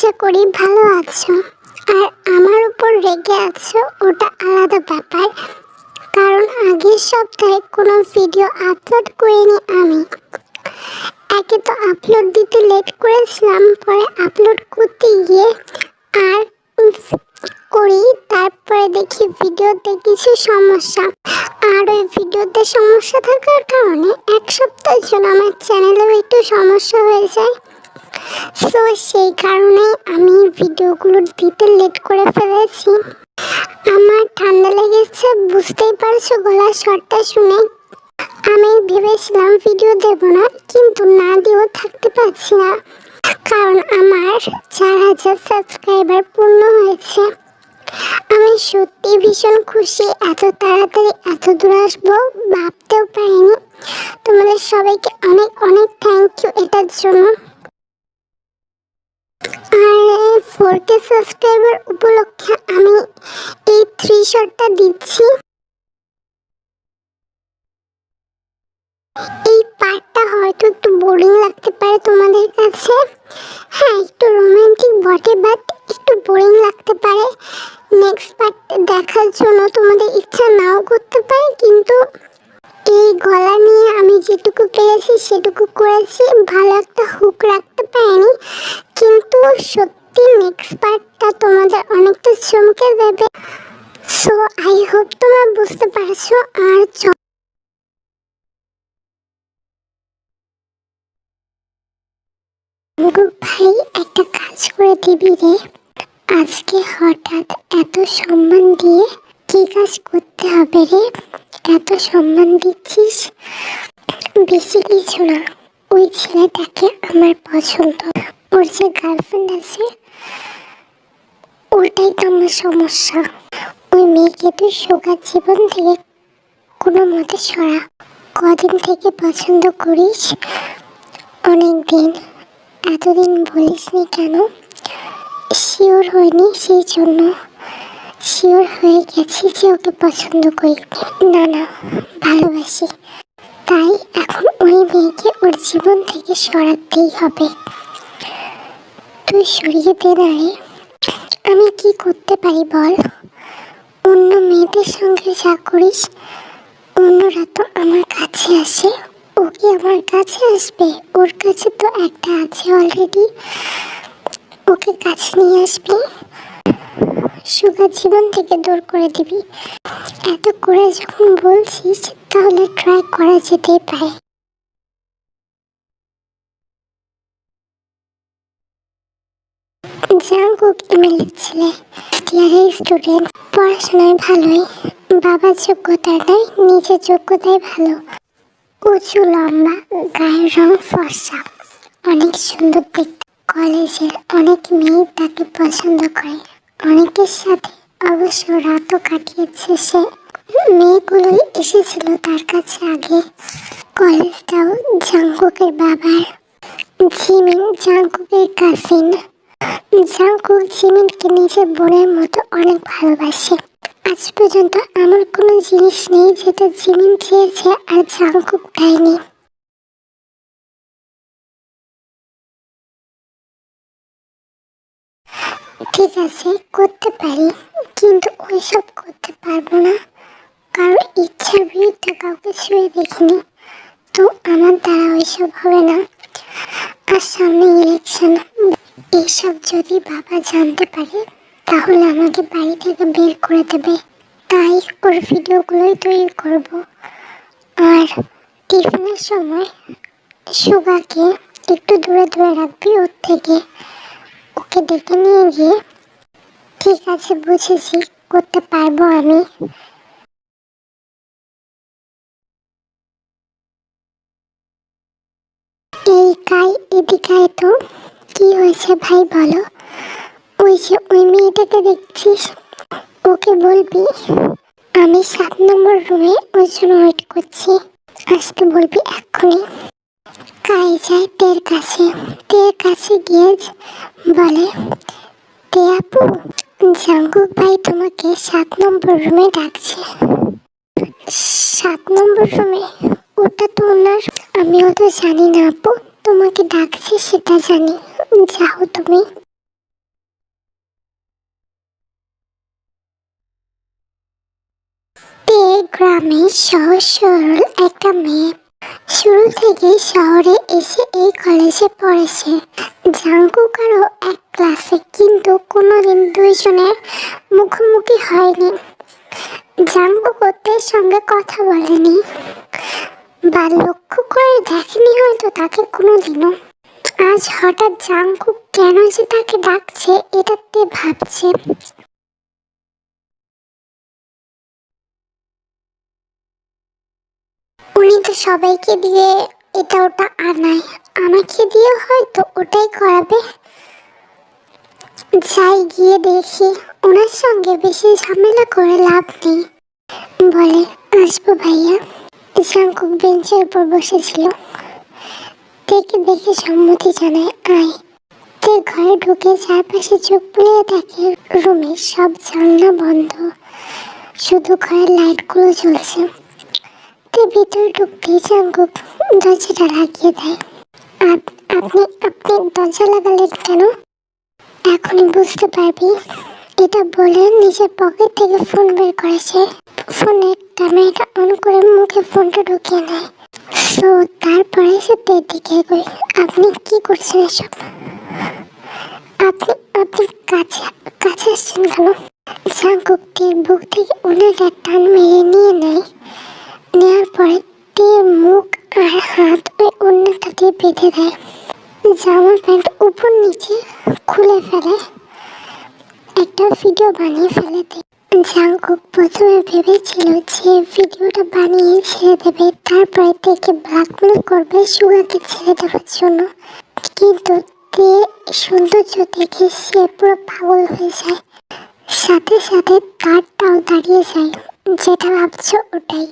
আশা করি ভালো আছো। আর আমার উপর রেগে আছো ওটা আলাদা ব্যাপার, কারণ আগের সপ্তাহে কোনো ভিডিও আপলোড করিনি আমি। একে তো আপলোড দিতে লেট করেছিলাম, পরে আপলোড করতে গিয়ে আর করি, তারপরে দেখি ভিডিওতে কিছু সমস্যা। আর ওই ভিডিওতে সমস্যা থাকার কারণে এক সপ্তাহের জন্য আমার চ্যানেলেও একটু সমস্যা হয়ে যায়। তো সেই কারণে আমি ভিডিওগুলো দিতে লেট করে ফেলেছি। আমার ঠান্ডা লেগেছে, বুঝতেই পারছো গলার স্বরটা শুনে। আমি ভেবেছিলাম ভিডিও দেব না, কিন্তু না দিয়েও থাকতে পারছি না, কারণ আমার 4000 সাবস্ক্রাইবার পূর্ণ হয়েছে। আমি সত্যি ভীষণ খুশি, এত তাড়াতাড়ি এত দূর আসবো ভাবতেও পারিনি। তোমাদের সবাইকে অনেক অনেক থ্যাংক ইউ এটার জন্য। আর 4K সাবস্ক্রাইবার উপলক্ষে আমি এই 3 শটটা দিচ্ছি। এই পার্টটা হয়তো একটু বোরিং লাগতে পারে তোমাদের কাছে। হ্যাঁ, একটু রোমান্টিক বটে, বাট একটু বোরিং লাগতে পারে। নেক্সট পার্ট দেখার জন্য তোমাদের ইচ্ছা নাও করতে পারে, কিন্তু এই গলা নিয়ে আমি যেটুকু পেরেছি সেটুকু করেছি। ভালো একটা হুক রাখতে পারিনি, কিন্তু সত্যি নেক্সট পার্টটা তোমাদের অনেকটা চমকে দেবে। সো আই হোপ তোমরা বুঝতে পারছো। আর ভাই একটা কাজ করে দিবি রে, আজকে হঠাৎ এত সম্মান দিয়ে কি কাজ করতে হবে রে? এত সম্মান দিচ্ছিস, বেশি কিছু না, ওই ছেলেটাকে আমার পছন্দ। ওর যে গার্লফ্রেন্ড আছে ওটাই তো আমার সমস্যা। ওই মেয়েকে তুই সোগার জীবন থেকে কোনো মতে সরা। কদিন থেকে পছন্দ করিস? অনেক দিন। এতদিন বলিসনি কেন? শিওর হয়নি, সেই জন্য। শিওর হয়ে গেছি যে ওকে পছন্দ করি। না না, ভালোবাসি। তাই এখন ওই মেয়েকে ওর জীবন থেকে সরাতেই হবে। তুই সরিয়ে দে না রে। আমি কি করতে পারি বল? অন্য মেয়েদের সঙ্গে যা করিস, অন্যরা তো আমার কাছে আসে। ও কি আমার কাছে আসবে? ওর কাছে তো একটা আছে অলরেডি, ওকে কাছে নিয়ে আসবি, সুগার জীবন থেকে দূর করে দিবি। এত করে যখন বলছিস তাহলে ট্রাই করা যেতেই পারে। জাঙ্কুক ইমেল ছেলে, ইয়ারের স্টুডেন্ট, পড়াশোনায় ভালোই, বাবার যোগ্যতা নাই, নিজের যোগ্যতাই ভালো। উঁচু লম্বা, গায়ের রং ফর্সা, অনেক সুন্দর দেখতে। কলেজের অনেক মেয়ে তাকে পছন্দ করে, অনেকের সাথে অবশ্য রাতও কাটিয়েছে সে। মেয়েগুলোই এসেছিল তার কাছে আগে। কলেজটাও জাঙ্কুকের বাবার। জিমিন জাঙ্কুকের কাজিন। জাঙ্কুক জিমিনকে নিজের বোনের মতো অনেক ভালোবাসে। আজ পর্যন্ত এমন কোনো জিনিস নেই যেটা জিমিন চেয়েছে আর জাঙ্কুক দেয়নি। ঠিক আছে, করতে পারি, কিন্তু ওইসব করতে পারবো না, কারণ ইচ্ছার বিরুদ্ধে কাউকে ছুঁয়ে দেখিনি। তো আমার দ্বারা ওইসব হবে না। আর সামনে ইলেকশন, এইসব যদি বাবা জানতে পারে তাহলে আমাকে বাড়ি থেকে বের করে দেবে। তাই ওর ভিডিওগুলোই তৈরি করব। আর টিফিনের সময় সুগাকে একটু দূরে দূরে রাখবি ওর থেকে। ওকে ডেকে নিয়ে গিয়ে, ঠিক আছে বুঝেছি, করতে পারবো আমি। এই কাই, এদিকে আয় তো। কি হয়েছে ভাই বলো? ওই যে ওই মেয়েটাকে দেখছিস, ওকে বলবি আমি 7 নম্বর রুমে ওই জন্য ওয়েট করছি, আসতে বলবি এক্ষুনি। কাই যায় তের কাছে। তের কাছে গিয়ে বলে, তে আপু, জাঙ্কুক ভাই তোমাকে 7 নম্বর রুমে ডাকছে। 7 নম্বর রুমে? ওটা তো ওনার। আমিও তো জানি না আপু, তোমাকে ডাকছে সেটা জানি, যাও তুমি। তে গ্রামে সহজ সরল একটা মেয়ে, শুরু থেকেই শহরে এসে এই কলেজে পড়েছে। জাঙ্কুক আরও এক ক্লাসে, কিন্তু কোনোদিন দুইজনের মুখোমুখি হয়নি। জাঙ্কুক ওদের সঙ্গে কথা বলেনি বা লক্ষ্য করে দেখেনি হয়তো তাকে কোনোদিনও। আজ হঠাৎ জাঙ্কুক কেন যে তাকে ডাকছে এটাতে ভাবছে। উনি তো সবাইকে দিয়ে এটা ওটা আনায়, আমাকে দিয়ে হয়তো ওটাই করাবে। যাই গিয়ে দেখি, ওনার সঙ্গে বেশি ঝামেলা করে লাভ নেই। বলে, আসবো ভাইয়া। জাঙ্কুক বেঞ্চের উপর বসেছিল। তেকে দেখে সম্মতি জানায়, আয়। তে ঘরে ঢুকে চারপাশে চোখ বুলিয়ে দেখে রুমের সব জানলা বন্ধ, শুধু ঘরের লাইটগুলো জ্বলছে। তে ভিতরে ঢুকতেই জাঙ্কুক দরজাটা লাগিয়ে দেয়। আপনি আপনি দরজা লাগালেন কেন? এখনই বুঝতে পারবি। এটা বলে নিজের পকেট থেকে ফোন বের করেছে। ফোনের ক্যামেরাটা অন করে মুখে ফোনটা ঢুকিয়ে নেয়। তো তারপরে সে তের দিকে এগোয়। আপনি কি করছেন এসব? আপনি আপনি কাছে কাছে আসছেন কেন? জাঙ্কুক তের বুক থেকে ওনাটা টান মেরে নিয়ে নেয়। নেওয়ার পরে তের মুখ আর হাত ওই অন্যটা দিয়ে বেঁধে দেয়। জামা প্যান্ট উপর নিচে খুলে ফেলে, একটা ভিডিও বানিয়ে ফেলে দেয়। জাঙ্কুক প্রথমে ভেবেছিল যে ভিডিওটা বানিয়ে ছেড়ে দেবে, তারপরে তেকে ব্ল্যাকমেল করবে সুগাকে ছেড়ে দেওয়ার জন্য। কিন্তু তের সৌন্দর্য দেখে সে পুরো পাগল হয়ে যায়। সাথে সাথে তারটাও দাঁড়িয়ে যায়। যেটা ভাবছো ওটাই।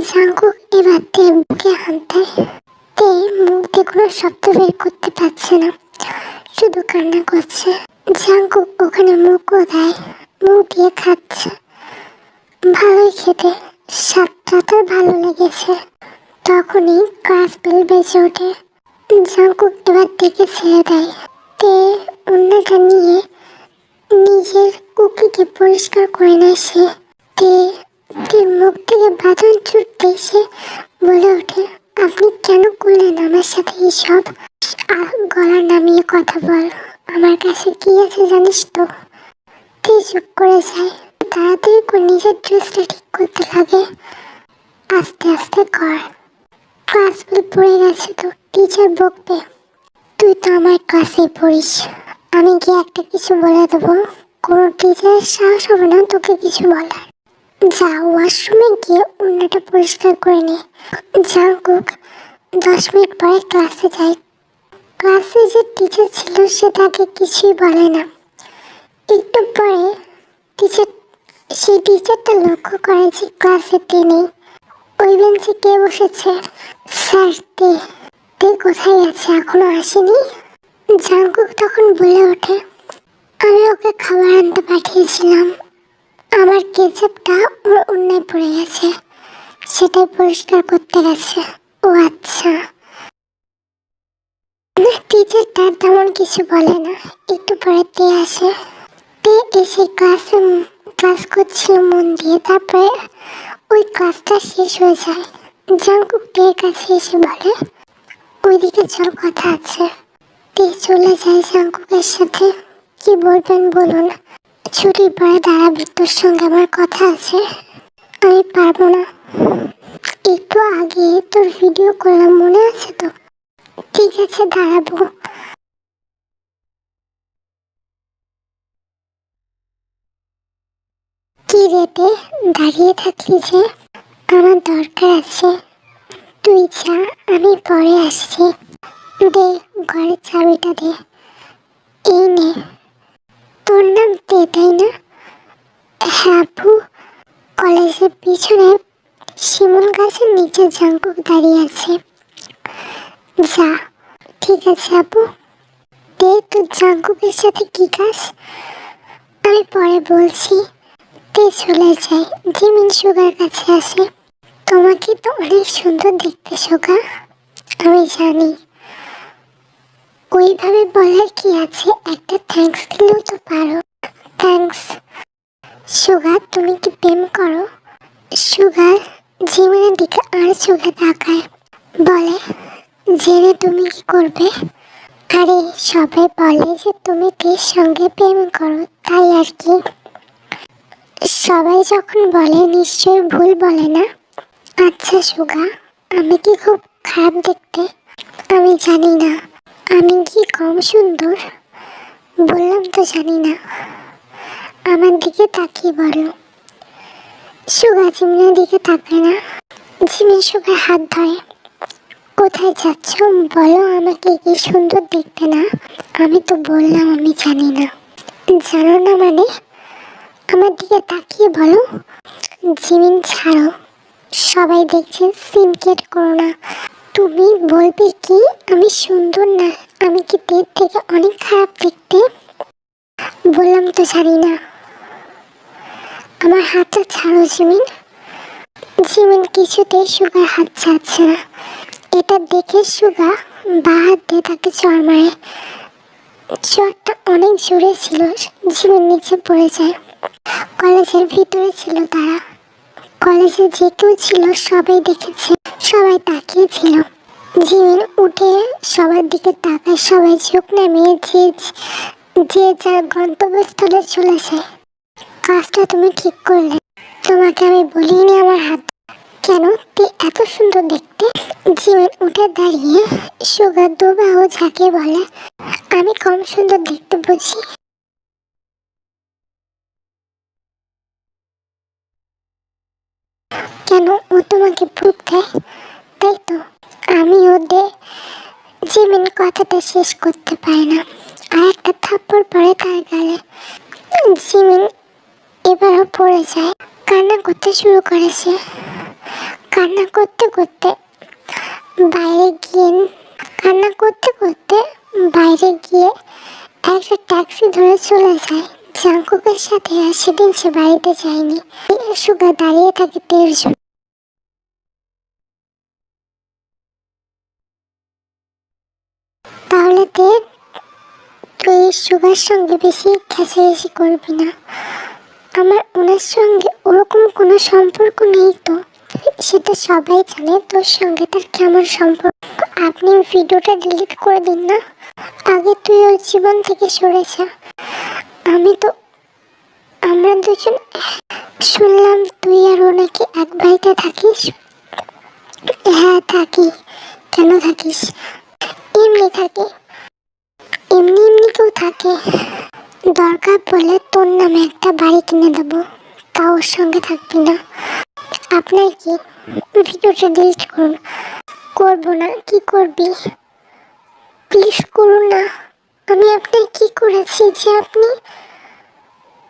জাঙ্কুক এবার তের বুকে হাত দেয়। তে মুখ দিয়ে কোনো শব্দ বের করতে পারছে না, শুধু কান্না করছে। জাঙ্কুক ওখানে মুখও দেয়, মুখ দিয়ে খাচ্ছে। ভালোই খেতে, স্বাদটা তার ভালো লেগেছে। তখনই ক্লাস বেল বেজে ওঠে। জাঙ্কুক এবার থেকে ছেড়ে দেয়। তে অন্যটা নিয়ে নিজের কুকিকে পরিষ্কার করে নেয় সে। তের মুখ থেকে বাঁধন ছুটতেই সে বলে ওঠে, আপনি কেন করলেন আমার সাথে এইসব? গলা নামিয়ে কথা বল, আমার কাছে কি আছে জানিস তো? তে চুপ করে যায়। তাড়াতাড়ি করে নিজের ড্রেসটা ঠিক করতে লাগে। আস্তে আস্তে কর, ক্লাস বেল পড়ে গেছে তো, টিচার বকবে। তুই তো আমার ক্লাসে পড়িস, আমি গিয়ে একটা কিছু বলে দেবো, কোনো টিচারের সাহস হবে না তোকে কিছু বলার। যা ওয়াশরুমে গিয়ে অন্যটা পরিষ্কার করে নে। জাঙ্কুক 10 মিনিট পরে ক্লাসে যায়। ক্লাসে যে টিচার ছিল সে তাকে কিছুই বলে না। একটু পরে সেই টিচারটা লক্ষ্য করে যে ক্লাসে তে নেই। ওই বেঞ্চে কে বসেছে? স্যার তে কোথায় আছে, এখনো আসেনি? জাঙ্কুক তখন বলে ওঠে, আমি ওকে খাবার আনতে পাঠিয়েছিলাম, আমার কেচাপটা ওর অন্যায় পড়ে গেছে, সেটাই পরিষ্কার করতে গেছে। ও আচ্ছা। টিচারটা তেমন কিছু বলে না। একটু পরে তে আসে। তে এসে ক্লাস করছিল মন দিয়ে। তারপরে ওই ক্লাসটা শেষ হয়ে যায়। জাঙ্কুক তের কাছে এসে বলে, ওইদিকে চল, কথা আছে। তে চলে যায় জাঙ্কুকের সাথে। কি বলবেন বলুন? ছুটির পরে দাঁড়াবি, তোর সঙ্গে আমার কথা আছে। আমি পারবো না, একটু আগে তোর ভিডিও করলাম, মনে আছে তো? ঠিক আছে, দাঁড়াবো। কি রেতে দাঁড়িয়ে থাকলি যে? আমার দরকার আছে, তুই যা, আমি পরে আসছি। দে ঘরের চাবিটা দে। এই নে। তোর নাম তে, তাই না? হ্যাঁ আপু। কলেজের পিছনে শিমুল গাছের নিচে জাঙ্কুক দাঁড়িয়ে আছে। যা। ঠিক আছে আপু। তে তোর জাঙ্কুকের সাথে কি কাজ? আমি পরে বলছি। তে চলে যায়। জিমিন সুগার কাছে আসে। তোমাকে তো অনেক সুন্দর দেখতে সুগা, আমি জানি। ওইভাবে বলার কি আছে, একটা থ্যাঙ্কস দিলেও তো পারো। থ্যাঙ্কস। সুগা, তুমি কি প্রেম করো? সুগা জিমিনের দিকে আর চোখে তাকায়, বলে, জেনে তুমি কি করবে? আরে সবাই বলে যে তুমি তের সঙ্গে প্রেম করো, তাই আর কি। সবাই যখন বলে নিশ্চয়ই ভুল বলে না। আচ্ছা সুগা, আমি কি খুব খারাপ দেখতে? আমি জানি না। আমি কি কম সুন্দর? বললাম তো জানি না। আমার দিকে তাকিয়ে বলো। সুগা জিমিনের দিকে তাকায় না। জিমিন সুগার হাত ধরে। কোথায় যাচ্ছ বলো আমাকে, কি সুন্দর দেখতে না? আমি তো বললাম আমি জানি না। জানো না মানে? আমার দিকে তাকিয়ে বলো। জিমিন ছাড়ো, সবাই দেখছে, সিনকেট করো না। তুমি বলবে কি আমি সুন্দর না? আমি কি তের থেকে অনেক খারাপ দেখতে? বললাম তো জানি না। আমার হাতটা ছাড়ো জিমিন। জিমিন কিছুতেই সুগার হাত ছাড়ছে না। এটা দেখে সুগা বা হাত দিয়ে তাকে চড় মারে। চড়টা অনেক জোরে ছিল, জিমিন নিচে পড়ে যায়। কলেজের ভিতরে ছিল তারা। কলেজে যে কেউ ছিল সবাই দেখেছে, সবাই তাকিয়েছিল। জিমিন উঠে সবার দিকে তাকায়, সবাই চোখ নামিয়ে যে যার গন্তব্যস্থলে চলে যায়। কাজটা তুমি ঠিক করলে। তোমাকে আমি বলিনি আমার হাত কেন? তুই এত সুন্দর দেখতে। জিমিন উঠে দাঁড়িয়ে সুগা দুবাহু ঝাঁকে বলে, আমি কম সুন্দর দেখতে বুঝি? কেন ও তোমাকে প্রুফ দেয়, তাই তো? আমি ওদের। জিমিন কথাটা শেষ করতে পারে না, আর একটা থাপ্পড় পড়ে তার গালে। জিমিন এবারও পড়ে যায়, কান্না করতে শুরু করেছে। কান্না করতে করতে বাইরে গিয়ে কান্না করতে করতে বাইরে গিয়ে একটা ট্যাক্সি ধরে চলে যায় জাঙ্কুকের সাথে। আর সেদিন সে বাড়িতে যায়নি। সুগা দাঁড়িয়ে থাকে তের জন্য। তাহলে তুই সুগার সঙ্গে বেশি খেসাবেশি করবি না। আমার ওনার সঙ্গে ওরকম কোনো সম্পর্ক নেই তো। সেটা সবাই জানে তোর সঙ্গে তার কেমন সম্পর্ক। আপনি ভিডিওটা ডিলিট করে দিন না। আগে তুই ওর জীবন থেকে সরে যা। আমরা দুজন শুনলাম তুই আর ও নাকি এক বাড়িতে থাকিস। হ্যাঁ থাকি। কেন থাকিস? এমনি থাকি। এমনি এমনি কেউ থাকে? দরকার পড়লে তোর নামে একটা বাড়ি কিনে দেবো, তা ওর সঙ্গে থাকবি না। আপনার কি? ভিডিওটা ডিলিট করুন। করবো না। কি করবি? প্লিজ করুন না। আমি আপনার কি করেছি যে আপনি?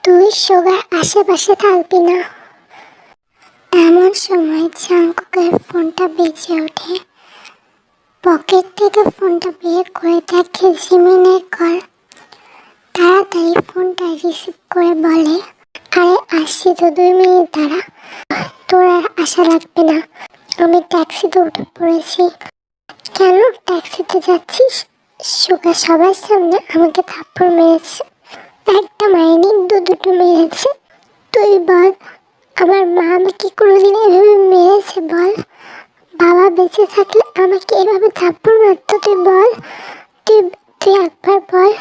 তুই সুগার আশেপাশে থাকবি না। এমন সময় জাঙ্কুকের ফোনটা বেজে ওঠে। পকেট থেকে ফোনটা বের করে দেখে জিমিনের কল। তাড়াতাড়ি ফোনটা রিসিভ করে বলে, আরে আসছি তো, 2 মিনিট দাঁড়া। তোর আর আশা লাগবে না, আমি ট্যাক্সিতে উঠে পড়েছি। কেন ট্যাক্সিতে যাচ্ছিস? সুগা সবার সামনে আমাকে থাপ্পড় মেরেছে। একটা মাইনি, দুটো মেরেছে। তুই বল, আমার মা আমাকে কোনোদিন এভাবে মেরেছে বল? বাবা বেঁচে থাকলে আমাকে এভাবে থাপ্পড় মারতো? তুই বল, তুই তুই একবার বল।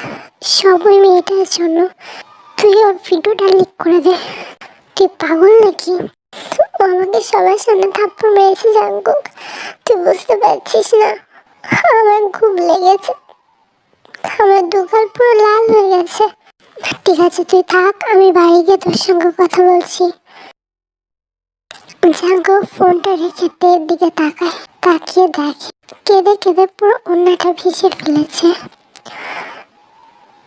সব ওই মেয়েটার জন্য। তুই ওর ভিডিওটা লিক করে দে। তুই পাগল নাকি? ও আমাকে সবার সামনে থাপ্পড় মেরেছে জাঙ্কুক, তুই বুঝতে পারছিস না? আমার খুব লেগেছে, আমার দুগাল পুরো লাল হয়ে গেছে। ঠিক আছে তুই থাক, আমি বাড়ি গিয়ে তোর সঙ্গে কথা বলছি। জাঙ্কুক ফোনটা রেখে তের দিকে তাকায়। তাকিয়ে দেখে কেঁদে কেঁদে পুরো ওড়নাটা ভিজে ফেলেছে।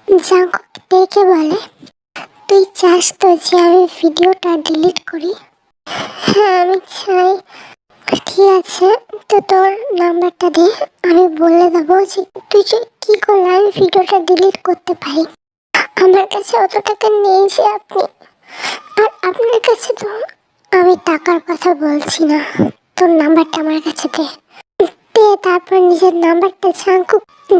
জাঙ্কুক দেখে বলে, তুই চাস তো যে আমি ভিডিওটা ডিলিট করি? হ্যাঁ আমি চাই। ঠিক আছে, তো তোর নাম্বারটা দে, আমি বলে দেবো যে তুই কি করলে আমি ভিডিওটা ডিলিট করতে পারি। আমার কাছে অত টাকা নেই যে আপনি। আর আপনার কাছে তো আমি টাকার কথা বলছি না। তোর নাম্বারটা আমার কাছে দে। দে খেয়ে তারপর নিজের নাম্বারটা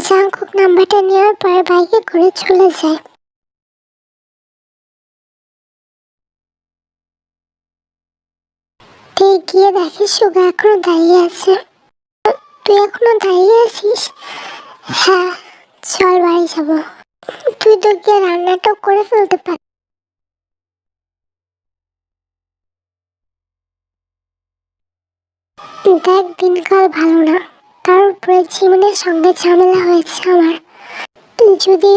জাংকুক নাম্বারটা নেওয়ার পরে বাইকে করে চলে যায়। গিয়ে দেখে সুগা এখনো দাঁড়িয়ে আছে। তুই এখনো দাঁড়িয়ে আছিস? হ্যাঁ, চল বাড়ি যাবো। তুই তো গিয়ে রান্নাটাও করে ফেলতে পার। দেখ, দিনকাল ভালো না, তার উপরে জীবনের সঙ্গে ঝামেলা হয়েছে আমার। যদি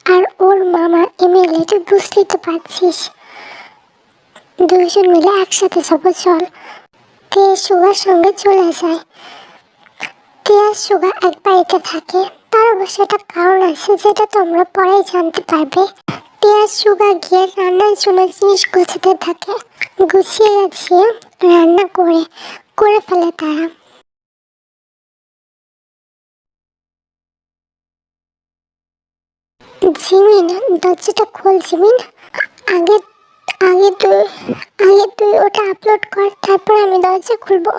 আর ওর মামা এমএলএ, তুই বুঝতেই তো পারছিস। দুজন মিলে একসাথে যাবো, চল। তে সুগার সঙ্গে চলে যায়। তে আর সুগা এক বাড়িতে থাকে। তার অবশ্য একটা কারণ আছে যেটা তোমরা পরেই জানতে পারবে। তে আর সুগা গিয়ে রান্নার জন্য জিনিস গুছাতে থাকে। গুছিয়ে গাছিয়ে রান্না করে ফেলে তারা। জিমিন, দরজাটা খোল জিমিন। আগে আগে তুই আগে তুই ওটা আপলোড কর, তারপর আমি দরজা খুলবো।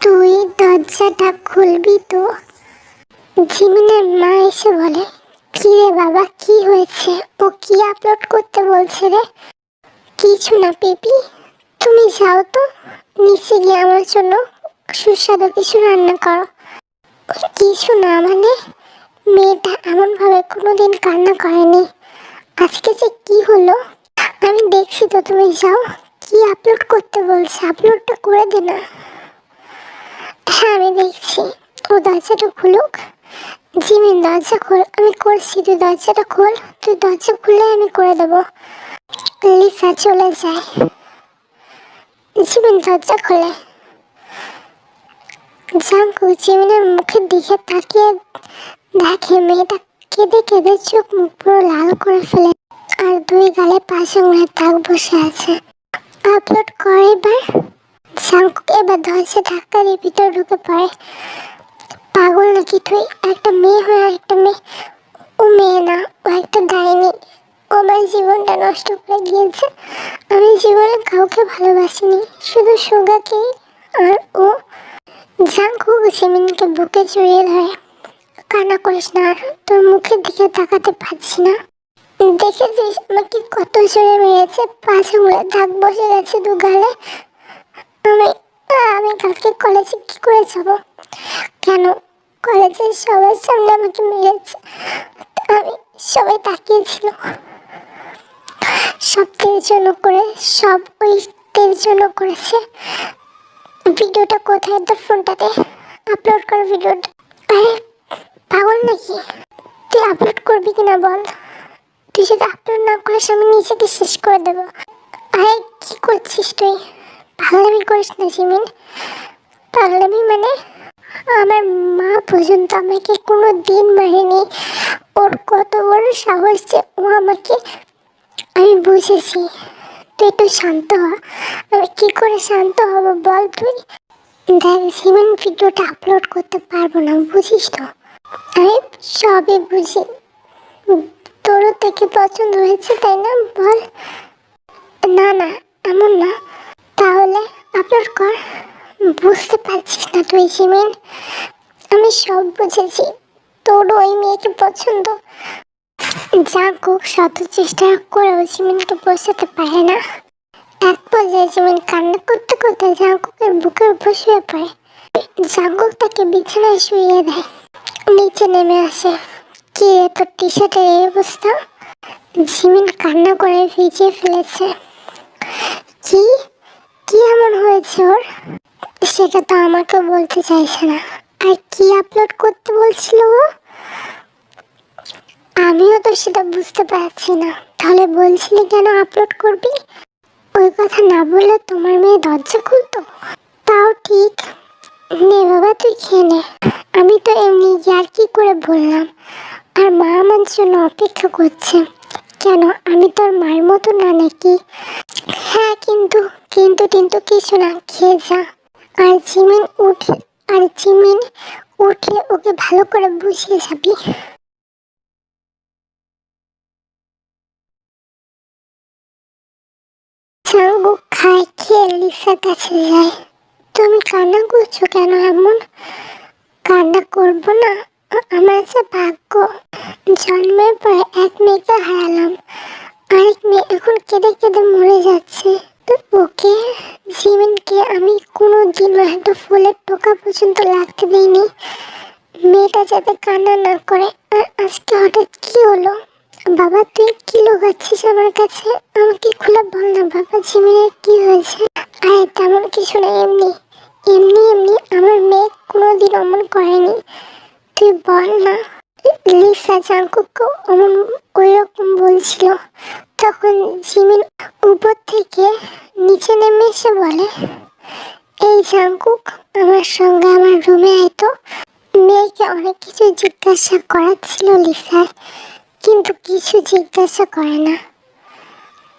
তুই দরজাটা খুলবি তো? জিমিনের মা এসে বলে। কি রে বাবা, কি হয়েছে? ও কি আপলোড করতে বলছে রে? কিছু না পিপি, তুমি যাও তো, নিচে গিয়ে আমার জন্য সুস্বাদু কিছু রান্না করো। কিছু না মানে? মেয়েটা এমনভাবে কোনোদিন কান্না করেনি। আজকে যে কি হলো? আমি দেখছি তো, তুমি যাও। কি আপলোড করতে বলছে? আপলোডটা করে দে না। হ্যাঁ, আমি দেখছি। ও দরজাটা খুলুক। জিমিন, দরজা খোল। আমি করছি, তুই দরজাটা খোল। তুই দরজা খুললে আমি করে দেবো। লিসা চলে যায়। জিমিন দরজা খোলে। জাঙ্কু জিমিনের মুখের দিকে তাকিয়ে দেখে মেয়েটা কেঁদে কেঁদে চোখ মুখ পুরো লাল করে ফেলে, আর দুই গালে পাশে উড়ে দাগ বসে আছে। আপলোড করে এবার। জাঙ্কুক এবার দরজা ধাক্কা দিয়ে ভিতরে ঢুকে পড়ে। পাগল নাকি তুই? একটা মেয়ে হয়ে একটা মেয়ে। ও মেয়ে না, ও একটা ডাইনি। ও আমার জীবনটা নষ্ট করে দিয়েছে। আমি জীবনে কাউকে ভালোবাসিনি, শুধু সুগাকে। আর ও। জাঙ্কুক জিমিনকে বুকে জড়িয়ে ধরে। কান্না করিস না আর, তোর মুখের দিকে তাকাতে পারছি না। দেখেছিস আমাকে কত জোরে মেরেছে? পাশে উড়ে দাগ বসে গেছে দু গালে। আমি আমি কালকে কলেজে কি করে যাব? কেন? কলেজের সবার সামনে আমাকে মেরেছে। আমি সবাই তাকিয়েছিল। সব তের জন্য করে, সব ওই তের জন্য করেছে। ভিডিওটা কোথায়? তোর ফোনটাতে আপলোড কর ভিডিওটা। আরে পাগল নাকি? তুই আপলোড করবি কিনা বল? তুই যদি আপলোড না করিস আমি নিজেকে শেষ করে দেবো। আরে কি করছিস তুই? পাগলামি করিস না জিমিন। পাগলামি মানে? আমার মা পর্যন্ত আমাকে কোনো দিন মারেনি। ওর কত বড় সাহস যে ও আমাকে। আমি বুঝেছি, তুই একটু শান্ত হ। আমি কি করে শান্ত হব বল তুই? দেখ জিমিন, ভিডিওটা আপলোড করতে পারবো না, বুঝিস তো? আমি সবই বুঝি। তোরও থেকে পছন্দ হয়েছে তাই না? বল। না না, এমন না। তাহলে আপলোড কর। বুঝতে পারছিস না তুই জিমিন? আমি সব বুঝেছি, তোর ওই মেয়েকে পছন্দ। জাঙ্কুক শত চেষ্টা করেও জিমিনকে বোঝাতে পারে না। এক পর্যায়ে জিমিন কান্না করতে করতে জাঙ্কুকের বুকের উপর শুয়ে পড়ে। জাঙ্কুক তাকে বিছানায় শুইয়ে দেয়। নিচে নেমে আসে। কি রে, তোর টি শার্টের এই অবস্থা? জিমিন কান্না করে ভিজিয়ে ফেলেছে। কি কি এমন হয়েছে ওর? সেটা তো আমাকে বলতে চাইছে না। আর কি আপলোড করতে বলছিল ও? আমিও তো সেটা বুঝতে পারছি না। তাহলে বলছিলি কেন আপলোড করবি? ওই কথা না বললে তোমার মেয়ে দরজা খুলতো? তাও ঠিক। নে বাবা, তুই খেয়ে নে। আমি তো এমনি ইয়ার্কি করে বললাম। আর মা আমার জন্য অপেক্ষা করছে। কেন, আমি তোর মায়ের মতো না নাকি? হ্যাঁ, কিন্তু কিন্তু কিন্তু কিছু না, খেয়ে যা। আর জিমিন উঠলে ওকে ভালো করে বুঝিয়ে যাবি। জাঙ্কুক খায়, খেয়ে লিসার কাছে যায়। তুমি কান্না করছো কেন এমন? কান্না করবো না? আমার যে ভাগ্য, জন্মের পরে এক মেয়েকে হারালাম, আরেক মেয়ে এখন কেঁদে কেঁদে মরে যাচ্ছে। ওকে, জিমিনকে আমি কোনোদিনও একটা ফুলের টোকা পর্যন্ত লাগতে দিইনি, মেয়েটা যাতে কান্না না করে। আর আজকে হঠাৎ কি হলো? বাবা, তুই কি লুকাচ্ছিস আমার কাছে? আমাকে খুলে বল না বাবা, জিমিনের কি হয়েছে? আরে তেমন কিছু না, এমনি এমনি এমনি আমার মেয়ে কোনোদিন অমন করেনি, তুই বল না। লিসা জাঙ্কুকও অমন ওই রকম বলছিল। তখন জিমিন উপর থেকে নিচে নেমে এসে বলে, এই জাঙ্কুক, আমার সঙ্গে আমার রুমে আয় তো। মেয়েকে অনেক কিছু জিজ্ঞাসা করাচ্ছিল লিসার, কিন্তু কিছু জিজ্ঞাসা করে না,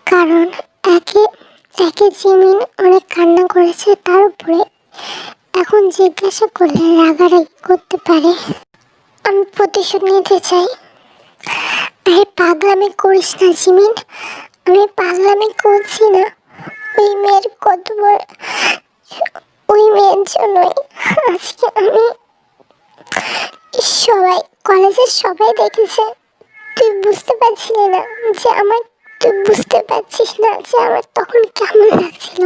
কারণ একে একে জিমিন অনেক কান্না করেছে, তার উপরে এখন জিজ্ঞাসা করলে রাগারাগি করতে পারে। আমি প্রতিশোধ নিতে চাই। আরে পাগলামি করিস না জিমিন, আমি পাগলামি করছি না। ওই মেয়ের কত বড়, ওই মেয়ের জন্যই আজকে আমি, সবাই কলেজের সবাই দেখেছে। তুই বুঝতে পারছিলি না যে আমার, তুই বুঝতে পারছিস না যে আমার তখন কেমন লাগছিল?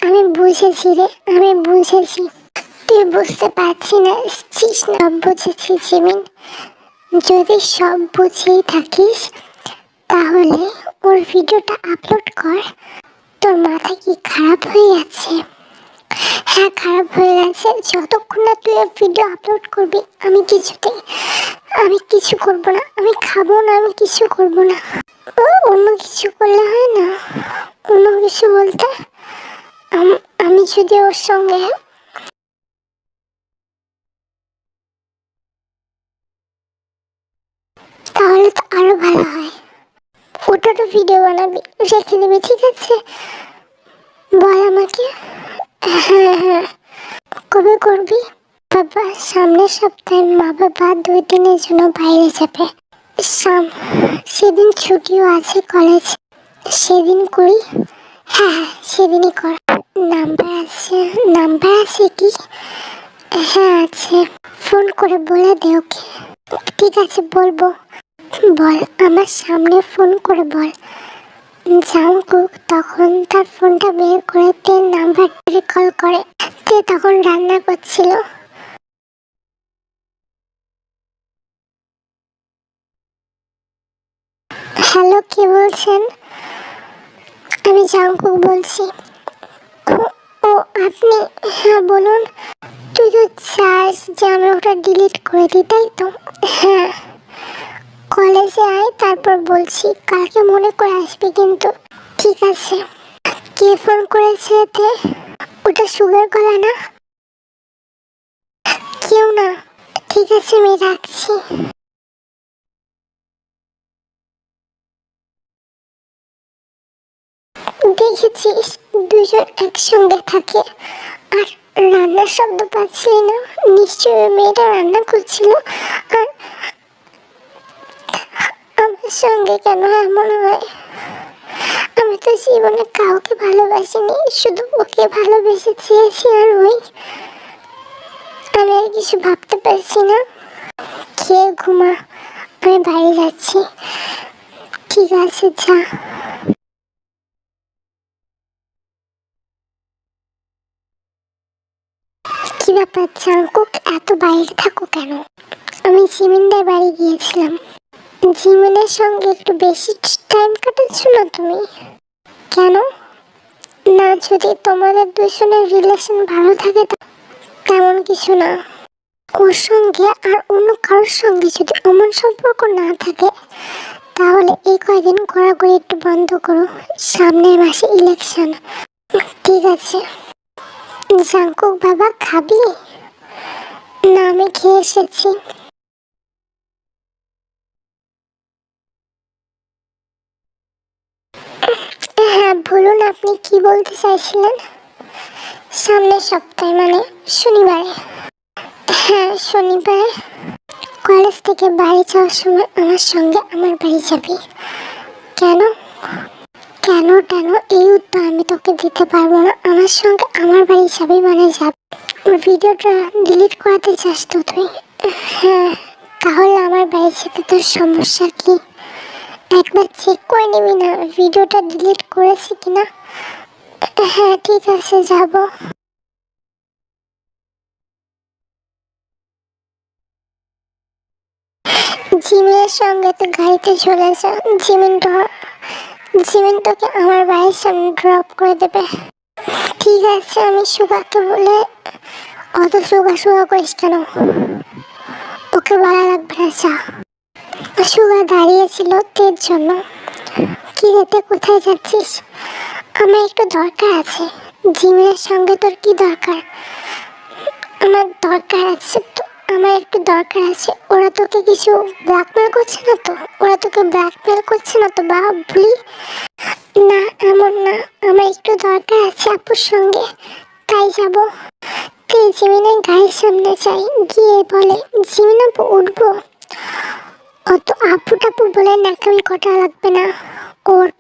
আমি বুঝেছি রে, আমি বুঝেছি। তুই বুঝতে পারছিস না, বুঝেছি জিমিন। যদি সব বুঝেই থাকিস তাহলে ওর ভিডিওটা আপলোড কর। তোর মাথা কি খারাপ হয়ে গেছে? হ্যাঁ, খারাপ হয়ে গেছে। যতক্ষণ না তুই ভিডিও আপলোড করবি আমি কিছু করব না, আমি খাবো না, আমি কিছু করব না। অন্য কিছু করলে হয় না? অন্য কিছু বলতে আমি যদি ওর সঙ্গে, তাহলে তো আরো ভালো হয়। ওটারও ভিডিও বানাবি, রেখে দিবি, ঠিক আছে? বল আমাকে। হ্যাঁ হ্যাঁ, কবে করবি? বাবা, সামনের সপ্তাহে মা বাবা 2 দিনের জন্য বাইরে যাবে। সেদিন ছুটিও আছে কলেজ, সেদিন করি। হ্যাঁ হ্যাঁ, সেদিনই কর। নাম্বার আছে কি? হ্যাঁ আছে, ফোন করে বলে দে ওকে। ঠিক আছে, বলবো। বল, আমার সামনে ফোন করে বল। জাংকুক তখন তার ফোনটা বের করে তের নাম্বারটারে কল করে। তে তখন রান্না করছিল। হ্যালো, কে বলছেন? আমি জাংকুক বলছি। ও আপনি? হ্যাঁ বলুন। তুই তো চাস যে আমি ওটা ডিলিট করে দিই, তাই তো? হ্যাঁ, কলেজে আয়, তারপর বলছি। কালকে মনে করে আসবি কিন্তু। ঠিক আছে। কে ফোন করেছে এতে? ওটা সুগার গলা না? কেউ না। ঠিক আছে, আমি রাখছি। দেখেছিস, দুজন একসঙ্গে থাকে আর রান্নার শব্দ পাচ্ছিলি না? নিশ্চয়ই মেয়েটা রান্না করছিল। আর আমার সঙ্গে কেন এমন হয়? আমি তো জীবনে কাউকে ভালোবাসিনি, শুধু ওকে ভালোবেসে চেয়েছি। আর আমি আর কিছু ভাবতে পারছি না। খেয়ে ঘুমা, আমি বাড়ি যাচ্ছি। ঠিক আছে, যা। কি ব্যাপার জাংকুক, এত বাইরে থাকো কেন? আমি জিমিনদের বাড়ি গিয়েছিলাম। জিমিনের সঙ্গে একটু বেশি টাইম কাটাচ্ছ না তুমি? কেন? না, যদি তোমাদের দুজনের রিলেশন ভালো থাকে তেমন কিছু না। ওর সঙ্গে আর অন্য কারোর সঙ্গে যদি এমন সম্পর্ক না থাকে তাহলে এই কয়দিন ঘোরাঘুরি একটু বন্ধ করো। সামনের মাসে ইলেকশন। ঠিক আছে। জাংকুক বাবা, খাবি? না, আমি খেয়ে এসেছি। হ্যাঁ বলুন, আপনি কি বলতে চাইছিলেন? সামনের সপ্তাহে মানে শনিবারে। হ্যাঁ, শনিবারে কলেজ থেকে বাড়ি যাওয়ার সময় আমার সঙ্গে আমার বাড়ি যাবি। কেন? কেন এই উত্তর আমি তোকে দিতে পারবো না। আমার সঙ্গে আমার বাড়ি যাবি মানে যাবি। ভিডিওটা ডিলিট করাতে চাস তো তুই? হ্যাঁ, তাহলে আমার বাড়ির সাথে তোর সমস্যা কি? একবার চেক করে নিবি না ভিডিওটা ডিলিট করেছি কিনা? হ্যাঁ ঠিক আছে, যাব। জিমিনের সঙ্গে তো গাড়িতে চলে যা। জিমিন তোকে আমার বাড়ির সামনে ড্রপ করে দেবে। ঠিক আছে, আমি সুগাকে বলে। অত সুগা করিস কেন? ওকে বলা লাগবে না, যা। সুগা দাঁড়িয়েছিল তের জন্য। কি রেতে, কোথায় যাচ্ছিস? আমার একটু দরকার আছে। জিমিনের সঙ্গে তোর কি দরকার? আমার দরকার আছে তো, আমার একটু দরকার আছে। ওরা তোকে কিছু ব্ল্যাকমেল করছে না তো? ওরা তোকে ব্ল্যাকমেল করছে না তো বাবলি? না, এমন না। আমার একটু দরকার আছে আপুর সঙ্গে, তাই যাব। তুই জিমিনের গাড়ির সামনে যাই, গিয়ে বলে জিমিন আপু উঠবো। অত আপু টাপু বলে নাকামি কটা লাগবে না, ওঠ।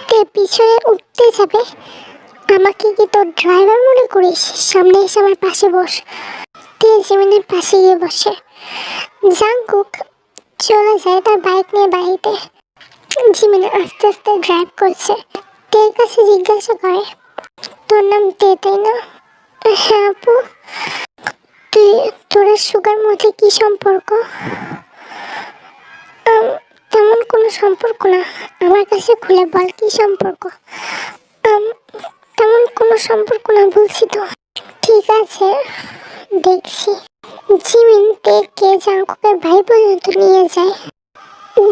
তে পিছনে উঠতে যাবে। আমাকে কি তোর ড্রাইভার মনে করিস? সামনে এসে আমার পাশে বস। তে জিমিনের পাশে গিয়ে বসে। জাংকুক চলে যায় তার বাইক নিয়ে বাড়িতে। জিমিন আস্তে আস্তে ড্রাইভ করছে। তের কাছে জিজ্ঞাসা করে, তোর নাম তে, তাই না? হ্যাঁ আপু। তোর সুগার মধ্যে কি সম্পর্ক? তেমন কোনো সম্পর্ক না। আমার কাছে খুলে বল, কি সম্পর্ক? তেমন কোনো সম্পর্ক না বলছি তো। ঠিক আছে, দেখছি। জিমিন তেকে জাংকুকের বাড়ি পর্যন্ত নিয়ে যায়।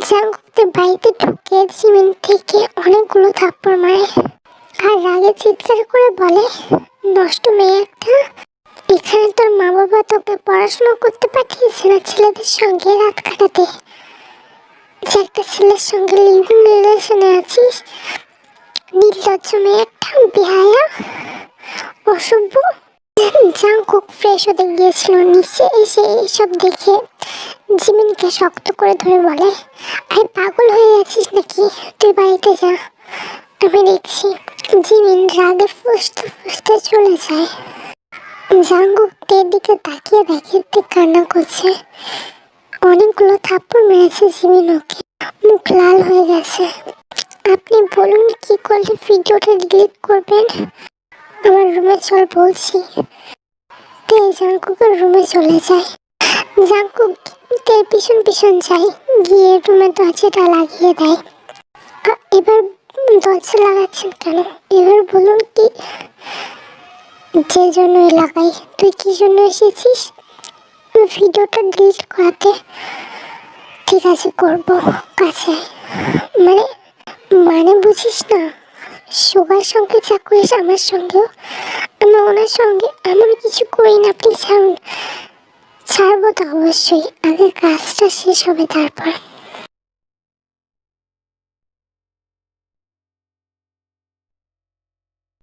জাংকুকের বাড়িতে ঢুকে জিমিন থেকে অনেকগুলো থাপ্পড় মারে আর রাগে চিৎকার করে বলে, নষ্ট মেয়ে একটা। এখানে তোর মা বাবা তোকে পড়াশোনা করতে পাঠিয়েছে না ছেলেদের সঙ্গে রাত কাটাতে? যে একটা ছেলের সঙ্গে লিভিং রিলেশনে আছিস? নির্লজ্জ মেয়ে একটা, বেহায়া, অসভ্য। জাংকুক ফ্রেশ হতে গিয়েছিল, নিচে এসে এসব দেখে জিমিনকে শক্ত করে ধরে বলে, আরে পাগল হয়ে গেছিস নাকি? তুই বাড়িতে যা, আমি দেখছি। জিমিন রাগে ফুসতে ফুসতে চলে যায়। জাংকুক তের দিকে তাকিয়ে দেখে তে কান্না করছে। অনেকগুলো থাপ্পড় মেরেছে জিমিন ওকে, মুখ লাল হয়ে গেছে। আপনি বলুন কি করলে ভিডিওটা ডিলিট করবেন? আমার রুমে চল বলছি। তে জাংকুকের রুমে চলে যায়। জাংকুক তের পিছন পিছন যায়, গিয়ে রুমের দরজাটা লাগিয়ে দেয়। এবার দরজা লাগাচ্ছেন কেন? এবার বলুন কি? যে জন্যই লাগাই। তুই কি জন্য এসেছিস? ভিডিওটা ডিলিট করাতে। ঠিক আছে, করবো, কাছে। মানে মানে বুঝিস না? সুগার সঙ্গে যা করিস আমার সঙ্গেও। আমি ওনার সঙ্গে এমন কিছু করি না, প্লিজ ছাড়ুন। ছাড়বো তো অবশ্যই, আগে কাজটা শেষ হবে তারপর।